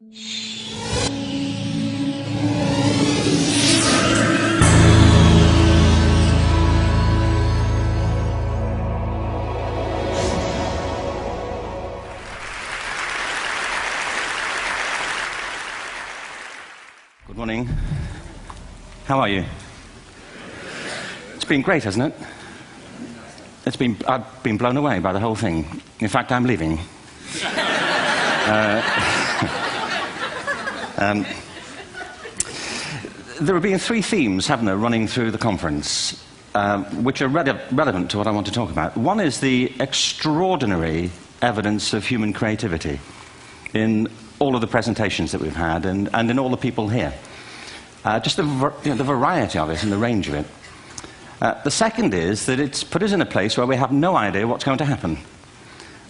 Good morning. How are you? It's been great, hasn't it? I've been blown away by the whole thing. In fact, I'm leaving. There have been three themes, haven't there, running through the conference, which are relevant to what I want to talk about. One is the extraordinary evidence of human creativity in all of the presentations that we've had and in all the people here. Just the variety of it and the range of it. The second is that it's put us in a place where we have no idea what's going to happen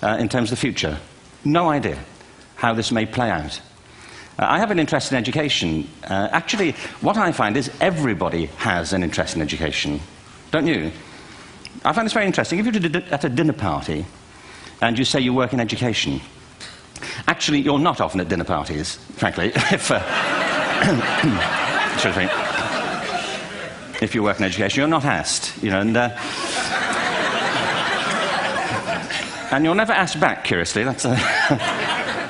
in terms of the future. No idea how this may play out. I have an interest in education. Actually, what I find is everybody has an interest in education. Don't you? I find this very interesting. If you're at a dinner party and you say you work in education, actually, you're not often at dinner parties, frankly, if you work in education. You're not asked, you know, and you're never asked back, curiously. That's I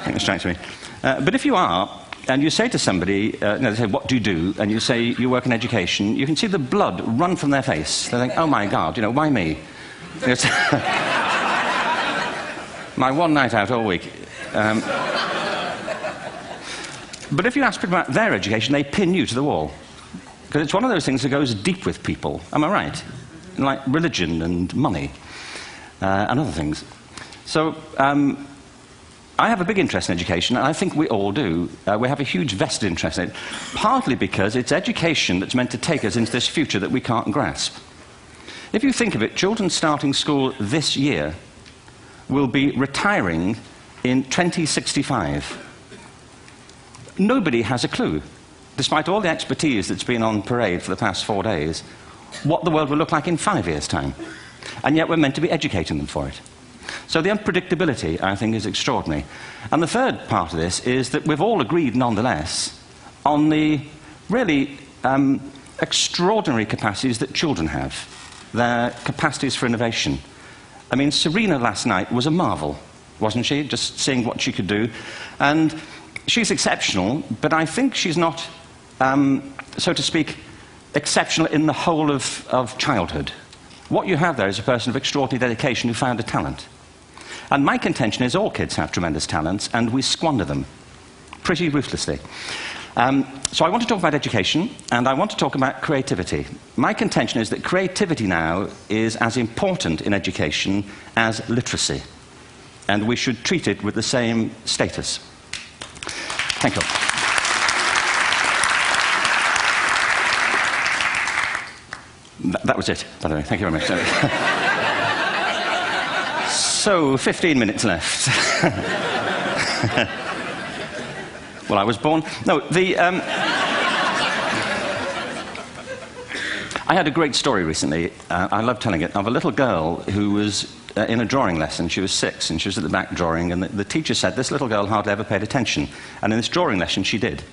think it strikes me. But if you are, and you say to somebody, they say, what do you do? And you say you work in education, you can see the blood run from their face. They think, oh my God, you know, why me? It's my one night out all week. But if you ask people about their education, they pin you to the wall. Because it's one of those things that goes deep with people. Am I right? Like religion and money and other things. So I have a big interest in education, and I think we all do. We have a huge vested interest in it, partly because it's education that's meant to take us into this future that we can't grasp. If you think of it, children starting school this year will be retiring in 2065. Nobody has a clue, despite all the expertise that's been on parade for the past 4 days, what the world will look like in 5 years' time. And yet we're meant to be educating them for it. So the unpredictability, I think, is extraordinary. And the third part of this is that we've all agreed, nonetheless, on the really extraordinary capacities that children have, their capacities for innovation. I mean, Serena last night was a marvel, wasn't she? Just seeing what she could do. And she's exceptional, but I think she's not, so to speak, exceptional in the whole of childhood. What you have there is a person of extraordinary dedication who found a talent. And my contention is all kids have tremendous talents, and we squander them pretty ruthlessly. So I want to talk about education, and I want to talk about creativity. My contention is that creativity now is as important in education as literacy, and we should treat it with the same status. Thank you. That was it, by the way. Thank you very much. So, 15 minutes left. Well, I was born... No, I had a great story recently, I love telling it, of a little girl who was in a drawing lesson. She was 6, and she was at the back drawing, and the teacher said this little girl hardly ever paid attention. And in this drawing lesson, she did.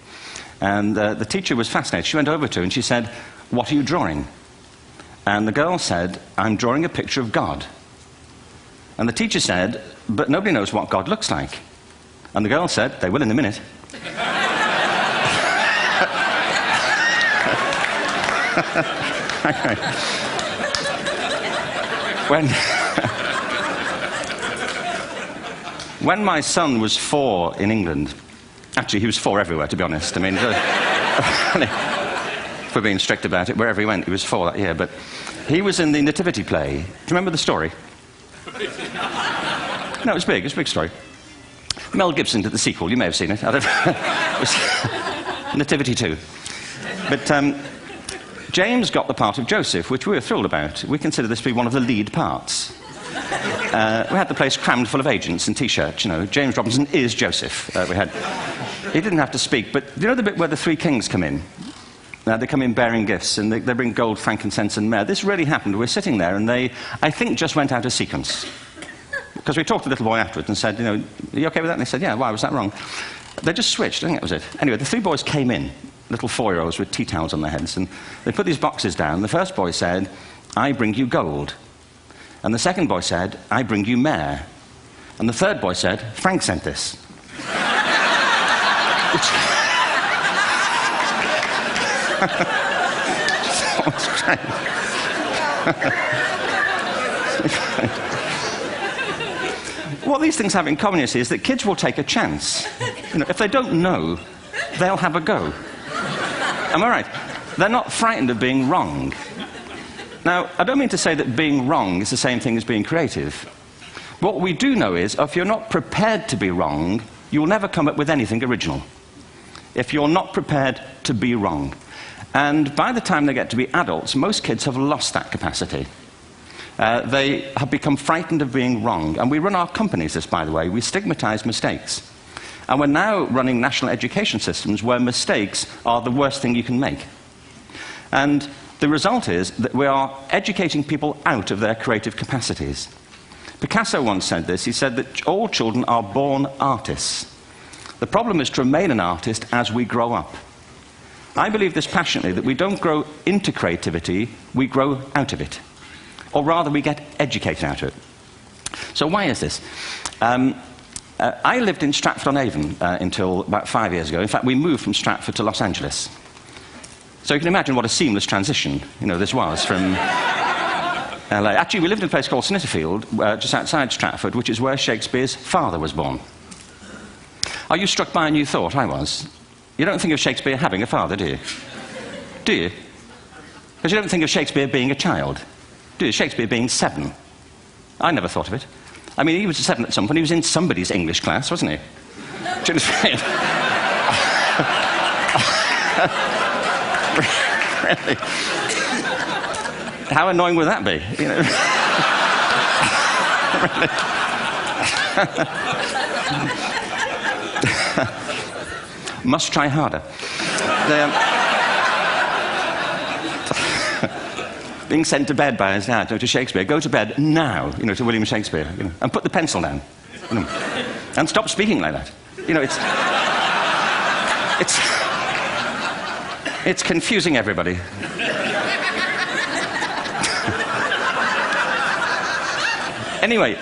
And the teacher was fascinated. She went over to her and she said, "What are you drawing?" And the girl said, "I'm drawing a picture of God." And the teacher said, "But nobody knows what God looks like." And the girl said, "They will in a minute." When my son was 4 in England, actually he was 4 everywhere, to be honest. I mean, if we're being strict about it, wherever he went, he was 4 that year. But he was in the Nativity play. Do you remember the story? No, it was big. It was a big story. Mel Gibson did the sequel. You may have seen it. I don't know. It was Nativity 2. But James got the part of Joseph, which we were thrilled about. We consider this to be one of the lead parts. We had the place crammed full of agents in T-shirts, you know. James Robinson is Joseph. He didn't have to speak, but you know the bit where the 3 kings come in? They come in bearing gifts, and they bring gold, frankincense, and myrrh. This really happened. We're sitting there, and they, I think, just went out of sequence. Because we talked to the little boy afterwards and said, you know, are you okay with that? And they said, yeah, why was that wrong? They just switched, I think that was it. Anyway, the three boys came in, little 4-year-olds with tea towels on their heads, and they put these boxes down. The first boy said, "I bring you gold." And the second boy said, "I bring you mare." And the third boy said, "Frank sent this." What these things have in common, you see, is that kids will take a chance. You know, if they don't know, they'll have a go. Am I right? They're not frightened of being wrong. Now, I don't mean to say that being wrong is the same thing as being creative. What we do know is, if you're not prepared to be wrong, you'll never come up with anything original. If you're not prepared to be wrong. And by the time they get to be adults, most kids have lost that capacity. They have become frightened of being wrong. And we run our companies this, by the way. We stigmatize mistakes. And we're now running national education systems where mistakes are the worst thing you can make. And the result is that we are educating people out of their creative capacities. Picasso once said this. He said that all children are born artists. The problem is to remain an artist as we grow up. I believe this passionately, that we don't grow into creativity, we grow out of it. Or rather, we get educated out of it. So why is this? I lived in Stratford-on-Avon until about 5 years ago. In fact, we moved from Stratford to Los Angeles. So you can imagine what a seamless transition, you know, this was from LA. Actually, we lived in a place called Snitterfield, just outside Stratford, which is where Shakespeare's father was born. Are you struck by a new thought? I was. You don't think of Shakespeare having a father, do you? Do you? Because you don't think of Shakespeare being a child. Do you? Shakespeare being 7. I never thought of it. I mean, he was 7 at some point. He was in somebody's English class, wasn't he? Really? How annoying would that be? You know? Must try harder. Being sent to bed by his dad, to Shakespeare. Go to bed now, you know, to William Shakespeare, you know, and put the pencil down, you know, and stop speaking like that. You know, it's confusing everybody. Anyway,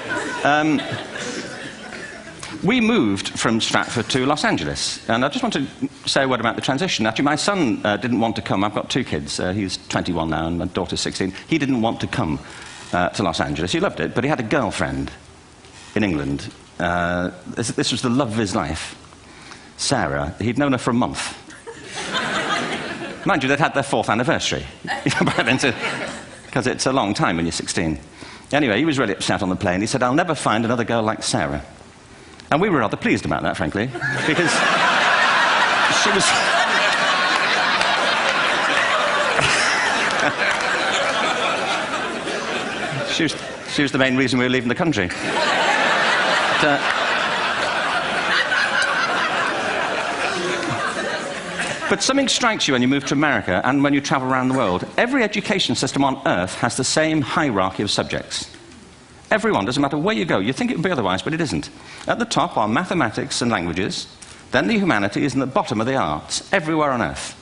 we moved from Stratford to Los Angeles, and I just want to say a word about the transition. Actually, my son didn't want to come. I've got 2 kids. He's 21 now, and my daughter's 16. He didn't want to come to Los Angeles. He loved it, but he had a girlfriend in England. This was the love of his life, Sarah. He'd known her for a month. Mind you, they'd had their 4th anniversary by then, because it's a long time when you're 16. Anyway, he was really upset on the plane. He said, "I'll never find another girl like Sarah." And we were rather pleased about that, frankly, because she was... she was the main reason we were leaving the country. But something strikes you when you move to America and when you travel around the world. Every education system on Earth has the same hierarchy of subjects. Everyone, doesn't matter where you go. You'd think it would be otherwise, but it isn't. At the top are mathematics and languages, then the humanities, and at the bottom are the arts, everywhere on Earth.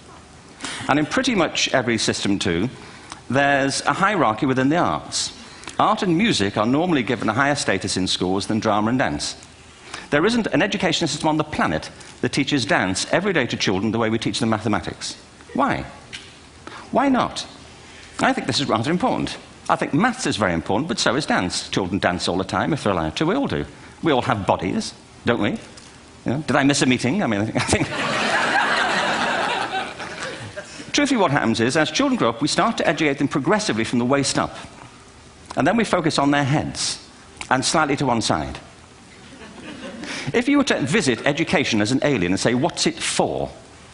And in pretty much every system, too, there's a hierarchy within the arts. Art and music are normally given a higher status in schools than drama and dance. There isn't an education system on the planet that teaches dance every day to children the way we teach them mathematics. Why? Why not? I think this is rather important. I think maths is very important, but so is dance. Children dance all the time, if they're allowed to. We all do. We all have bodies, don't we? You know, did I miss a meeting? I mean, I think... Truthfully, what happens is, as children grow up, we start to educate them progressively from the waist up. And then we focus on their heads, and slightly to one side. If you were to visit education as an alien and say, what's it for,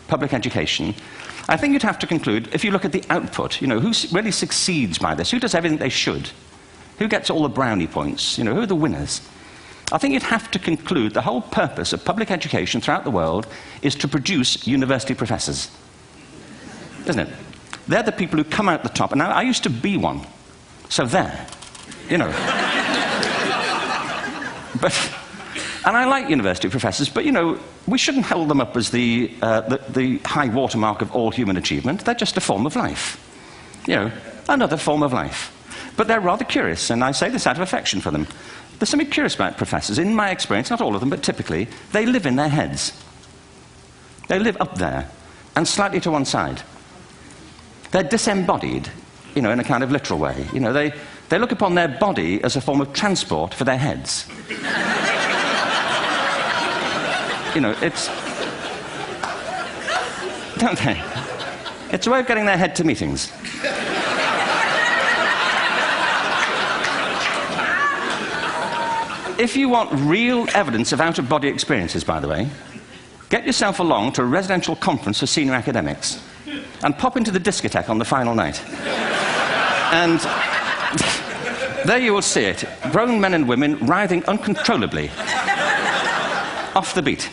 public education, I think you'd have to conclude, if you look at the output, you know, who really succeeds by this? Who does everything they should? Who gets all the brownie points? You know, who are the winners? I think you'd have to conclude the whole purpose of public education throughout the world is to produce university professors. Isn't it? They're the people who come out the top. And now, I used to be one. So there. You know. And I like university professors, but, you know, we shouldn't hold them up as the high watermark of all human achievement. They're just a form of life. You know, another form of life. But they're rather curious, and I say this out of affection for them. There's something curious about professors. In my experience, not all of them, but typically, they live in their heads. They live up there, and slightly to one side. They're disembodied, you know, in a kind of literal way. You know, they look upon their body as a form of transport for their heads. You know, it's... Don't they? It's a way of getting their head to meetings. If you want real evidence of out-of-body experiences, by the way, get yourself along to a residential conference for senior academics and pop into the discotheque on the final night. And there you will see it. Grown men and women writhing uncontrollably off the beat.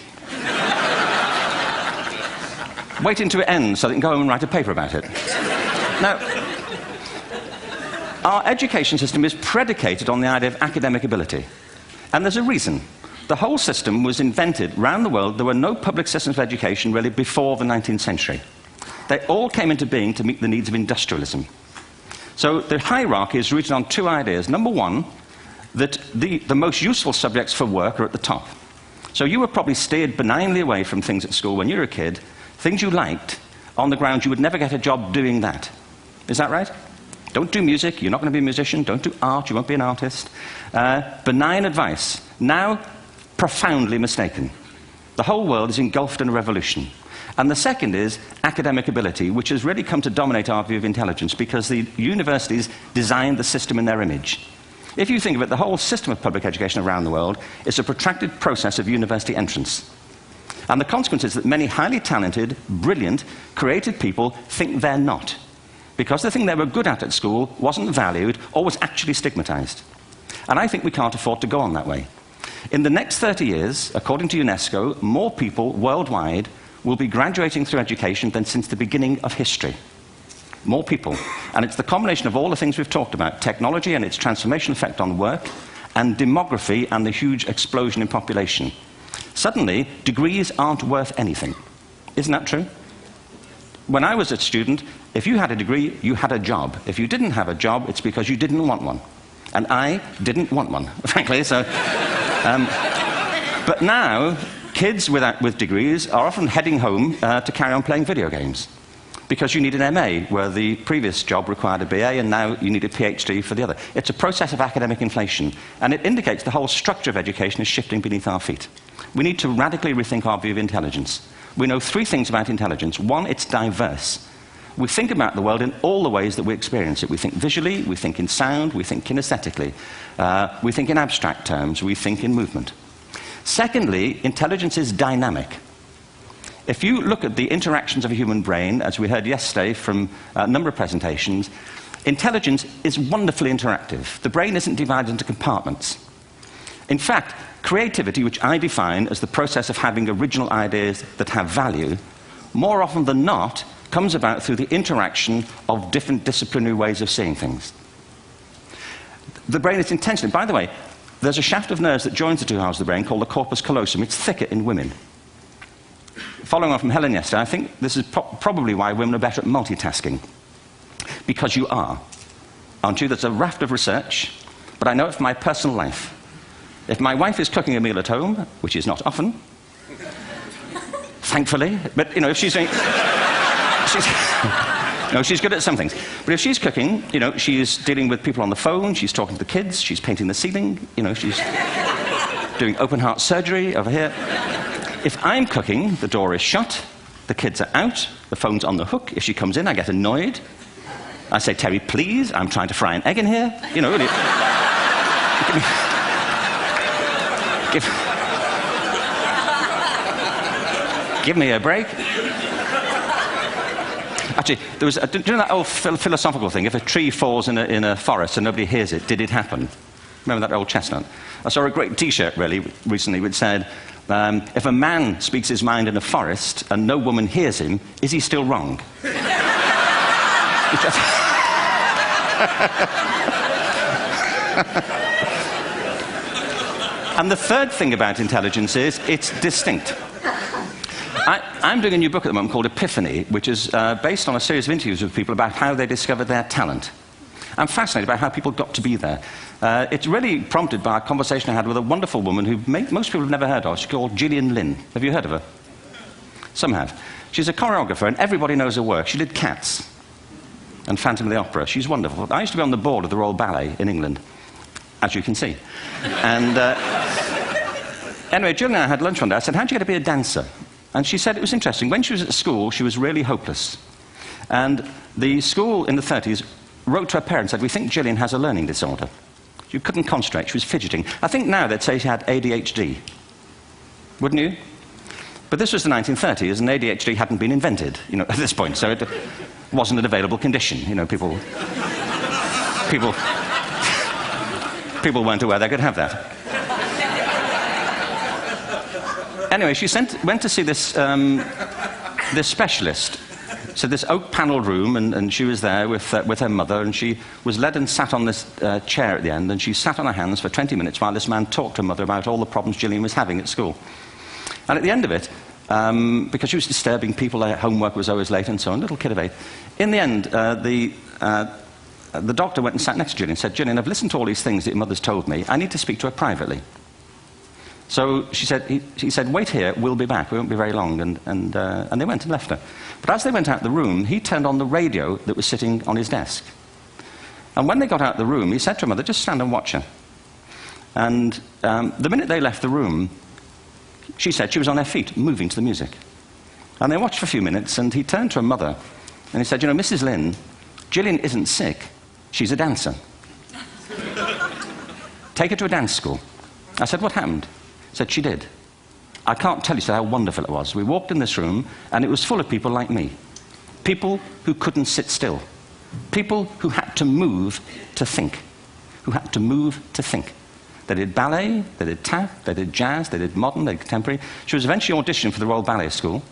Waiting to end so they can go home and write a paper about it. Now, our education system is predicated on the idea of academic ability. And there's a reason. The whole system was invented around the world. There were no public systems of education really before the 19th century. They all came into being to meet the needs of industrialism. So the hierarchy is rooted on two ideas. Number one, that the most useful subjects for work are at the top. So you were probably steered benignly away from things at school when you were a kid, things you liked, on the ground you would never get a job doing that. Is that right? Don't do music, you're not going to be a musician. Don't do art, you won't be an artist. Benign advice. Now, profoundly mistaken. The whole world is engulfed in a revolution. And the second is academic ability, which has really come to dominate our view of intelligence because the universities designed the system in their image. If you think of it, the whole system of public education around the world is a protracted process of university entrance. And the consequence is that many highly talented, brilliant, creative people think they're not, because the thing they were good at school wasn't valued or was actually stigmatized. And I think we can't afford to go on that way. In the next 30 years, according to UNESCO, more people worldwide will be graduating through education than since the beginning of history. More people. And it's the combination of all the things we've talked about, technology and its transformational effect on work, and demography and the huge explosion in population. Suddenly, degrees aren't worth anything. Isn't that true? When I was a student, if you had a degree, you had a job. If you didn't have a job, it's because you didn't want one. And I didn't want one, frankly. So, but now, kids with degrees are often heading home to carry on playing video games. Because you need an MA, where the previous job required a BA, and now you need a PhD for the other. It's a process of academic inflation, and it indicates the whole structure of education is shifting beneath our feet. We need to radically rethink our view of intelligence. We know three things about intelligence. One, it's diverse. We think about the world in all the ways that we experience it. We think visually, we think in sound, we think kinesthetically, we think in abstract terms, we think in movement. Secondly, intelligence is dynamic. If you look at the interactions of a human brain, as we heard yesterday from a number of presentations, intelligence is wonderfully interactive. The brain isn't divided into compartments. In fact, creativity, which I define as the process of having original ideas that have value, more often than not, comes about through the interaction of different disciplinary ways of seeing things. The brain is intentionally... By the way, there's a shaft of nerves that joins the two halves of the brain called the corpus callosum. It's thicker in women. Following on from Helen yesterday, I think this is probably why women are better at multitasking. Because you are. Aren't you? There's a raft of research, but I know it from my personal life. If my wife is cooking a meal at home, which is not often, thankfully, but, you know, if she's doing... she's good at some things. But if she's cooking, you know, she's dealing with people on the phone, she's talking to the kids, she's painting the ceiling, you know, she's doing open heart surgery over here. If I'm cooking, the door is shut, the kids are out, the phone's on the hook. If she comes in, I get annoyed. I say, Terry, please, I'm trying to fry an egg in here. You know, really. Give me a break. Actually, there was do you know that old philosophical thing? If a tree falls in a forest and nobody hears it, did it happen? Remember that old chestnut? I saw a great T-shirt, really, recently, which said, if a man speaks his mind in a forest and no woman hears him, is he still wrong? And the third thing about intelligence is it's distinct. I'm doing a new book at the moment called Epiphany, which is based on a series of interviews with people about how they discovered their talent. I'm fascinated by how people got to be there. It's really prompted by a conversation I had with a wonderful woman who most people have never heard of. She's called Gillian Lynn. Have you heard of her? Some have. She's a choreographer, and everybody knows her work. She did Cats and Phantom of the Opera. She's wonderful. I used to be on the board of the Royal Ballet in England, as you can see. And anyway, Gillian and I had lunch one day. I said, how'd you get to be a dancer? And she said it was interesting. When she was at school, she was really hopeless. And the school in the 30s wrote to her parents and said, we think Gillian has a learning disorder. She couldn't concentrate, she was fidgeting. I think now they'd say she had ADHD. Wouldn't you? But this was the 1930s, and ADHD hadn't been invented, at this point, so it wasn't an available condition. People weren't aware they could have that. Anyway, she went to see this specialist. So this oak-panelled room, and she was there with her mother, and she was led and sat on this chair at the end, and she sat on her hands for 20 minutes while this man talked to her mother about all the problems Gillian was having at school. And at the end of it, because she was disturbing people, her homework was always late and so on, little kid of 8, in the end, the doctor went and sat next to Gillian and said, Gillian, I've listened to all these things that your mother's told me. I need to speak to her privately. So he said, wait here, we'll be back, we won't be very long, and they went and left her. But as they went out the room, he turned on the radio that was sitting on his desk. And when they got out the room, he said to her mother, just stand and watch her. And the minute they left the room, she said she was on her feet, moving to the music. And they watched for a few minutes, and he turned to her mother, and he said, Mrs. Lynn, Gillian isn't sick, she's a dancer. Take her to a dance school. I said, what happened? He said, she did. I can't tell you how wonderful it was. We walked in this room, and it was full of people like me. People who couldn't sit still. People who had to move to think. Who had to move to think. They did ballet, they did tap, they did jazz, they did modern, they did contemporary. She was eventually auditioned for the Royal Ballet School.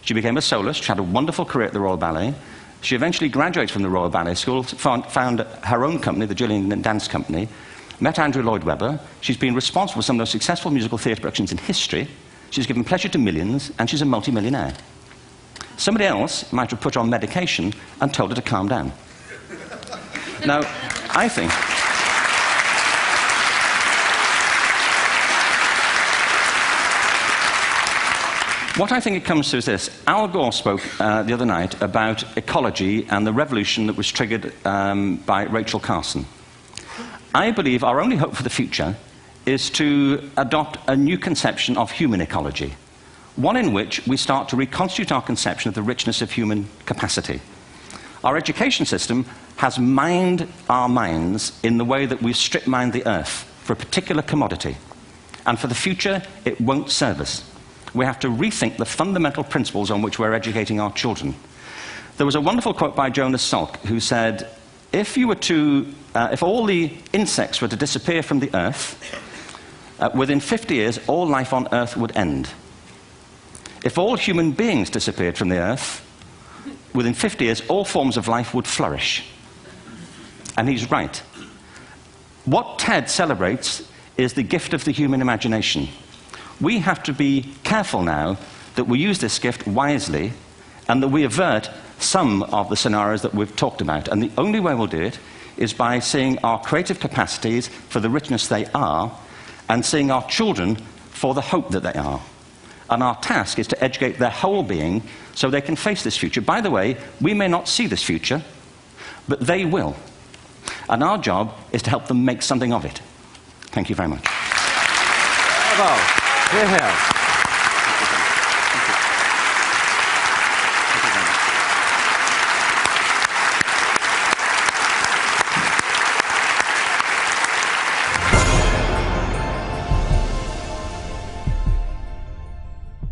She became a soloist. She had a wonderful career at the Royal Ballet. She eventually graduated from the Royal Ballet School, found her own company, the Gillian Dance Company, met Andrew Lloyd Webber. She's been responsible for some of the most successful musical theatre productions in history. She's given pleasure to millions, and she's a multi-millionaire. Somebody else might have put her on medication and told her to calm down. Now, I think... What I think it comes to is this. Al Gore spoke the other night about ecology and the revolution that was triggered by Rachel Carson. I believe our only hope for the future is to adopt a new conception of human ecology, one in which we start to reconstitute our conception of the richness of human capacity. Our education system has mined our minds in the way that we've strip-mined the earth for a particular commodity, and for the future, it won't serve us. We have to rethink the fundamental principles on which we're educating our children. There was a wonderful quote by Jonas Salk, who said, if all the insects were to disappear from the earth, within 50 years, all life on earth would end. If all human beings disappeared from the earth, within 50 years, all forms of life would flourish. And he's right. What TED celebrates is the gift of the human imagination. We have to be careful now that we use this gift wisely and that we avert some of the scenarios that we've talked about. And the only way we'll do it is by seeing our creative capacities for the richness they are and seeing our children for the hope that they are. And our task is to educate their whole being so they can face this future. By the way, we may not see this future, but they will. And our job is to help them make something of it. Thank you very much. Bravo. Here, here.